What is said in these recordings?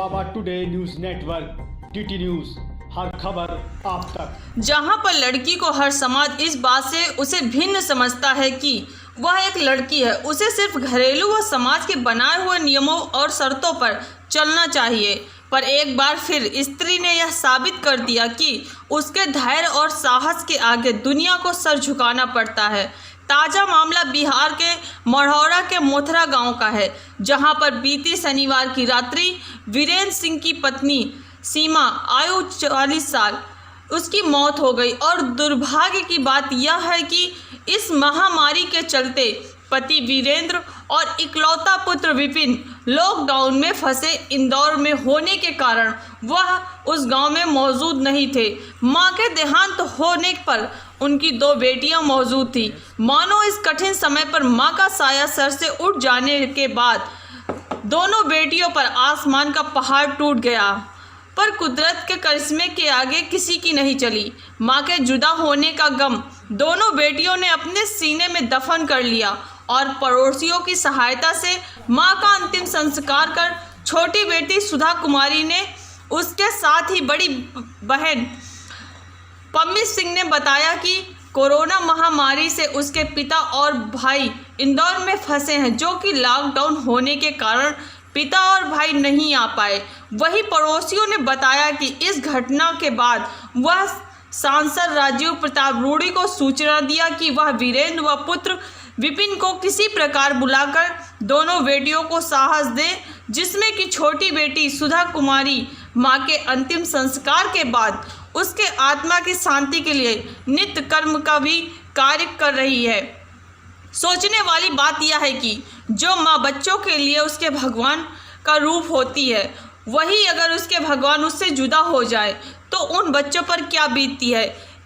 Doaba today news network TT news, हर खबर आप तक। जहां पर लड़की को हर समाज इस बात से उसे भिन्न समझता है कि वह एक लड़की है, उसे सिर्फ घरेलू व समाज के बनाए हुए नियमों और शर्तों पर चलना चाहिए। पर एक बार फिर स्त्री ने यह साबित कर दिया कि उसके धैर्य और साहस के आगे दुनिया को सर झुकाना पड़ता है। ताज़ा मामला बिहार के मढ़ौरा के मोथरा गांव का है, जहां पर बीती शनिवार की रात्रि वीरेंद्र सिंह की पत्नी सीमा आयु 40 साल उसकी मौत हो गई। और दुर्भाग्य की बात यह है कि इस महामारी के चलते पति वीरेंद्र और इकलौता पुत्र विपिन लॉकडाउन में फंसे इंदौर में होने के कारण वह उस गांव में मौजूद नहीं थे। मां के देहांत होने पर उनकी 2 बेटियां मौजूद थी। मानो इस कठिन समय पर मां का साया सर से उठ जाने के बाद दोनों बेटियों पर आसमान का पहाड़ टूट गया। पर कुदरत के करिश्मे के आगे किसी की नहीं चली। मां के जुदा होने का गम दोनों बेटियों ने अपने सीने में दफन कर लिया और पड़ोसियों की सहायता से मां का अंतिम संस्कार कर छोटी बेटी सुधा कुमारी ने उसके साथ ही बड़ी बहन पम्मी सिंह ने बताया कि कोरोना महामारी से उसके पिता और भाई इंदौर में फंसे हैं, जो कि लॉकडाउन होने के कारण पिता और भाई नहीं आ पाए। वहीं पड़ोसियों ने बताया कि इस घटना के बाद वह सांसद राजीव प्रताप रूडी को सूचना दिया कि वह वीरेंद्र व पुत्र विपिन को किसी प्रकार बुलाकर दोनों बेटियों को साहस दे, जिसमें कि छोटी बेटी सुधा कुमारी मां के अंतिम संस्कार के बाद उसके आत्मा की शांति के लिए नित्य कर्म का भी कार्य कर रही है। सोचने वाली बात यह है कि जो माँ बच्चों के लिए उसके भगवान का रूप होती है, वही अगर उसके भगवान उससे जुदा हो जाए तो उन बच्चों पर क्या बीतती है,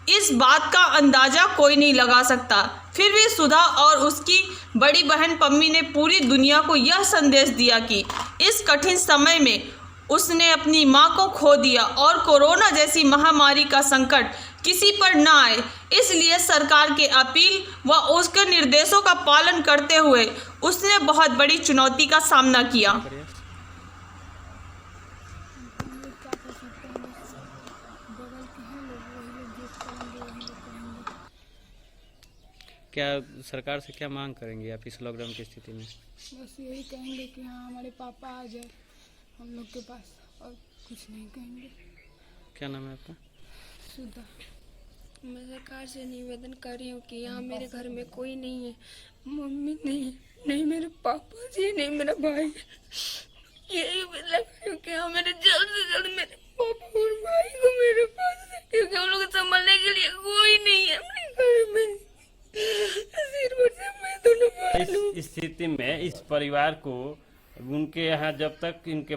इस बात का अंदाज़ा कोई नहीं लगा सकता। फिर भी सुधा और उसकी बड़ी बहन पम्मी ने पूरी दुनिया को यह संदेश दिया कि इस कठिन समय में उसने अपनी मां को खो दिया और कोरोना जैसी महामारी का संकट किसी पर न आए। इसलिए सरकार के अपील व उसके निर्देशों का पालन करते हुए उसने बहुत बड़ी चुनौती का सामना किया। क्या सरकार से क्या मांग करेंगे आप इस लॉकडाउन की स्थिति में? बस यही कहेंगे कि हाँ हमारे पापा आ जाए हम लोग के पास, और कुछ नहीं कहेंगे। क्या नाम है आपका? सुधा। मैं सरकार से निवेदन कर रही हूँ कि यहाँ मेरे घर में कोई नहीं है, मम्मी नहीं है, नहीं मेरे पापा जी, नहीं मेरा भाई। यही लगा कि हाँ मेरे जल्द से जल्द मेरे पापा और भाई को मेरे पास, क्योंकि हम लोग संभालने के लिए कोई नहीं है अपने घर में। इस स्थिति में इस परिवार को उनके यहाँ जब तक इनके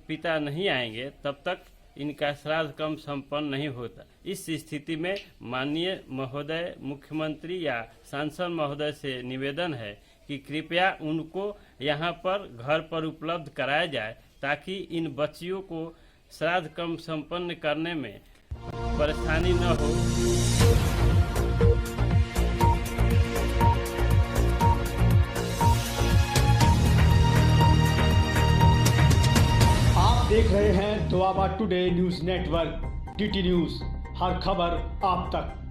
पिता नहीं आएंगे तब तक इनका श्राद्ध कर्म संपन्न नहीं होता। इस स्थिति में माननीय महोदय मुख्यमंत्री या सांसद महोदय से निवेदन है कि कृपया उनको यहाँ पर घर पर उपलब्ध कराया जाए, ताकि इन बच्चियों को श्राद्ध कर्म संपन्न करने में परेशानी न हो। देख रहे हैं Doaba today news network TT news, हर खबर आप तक।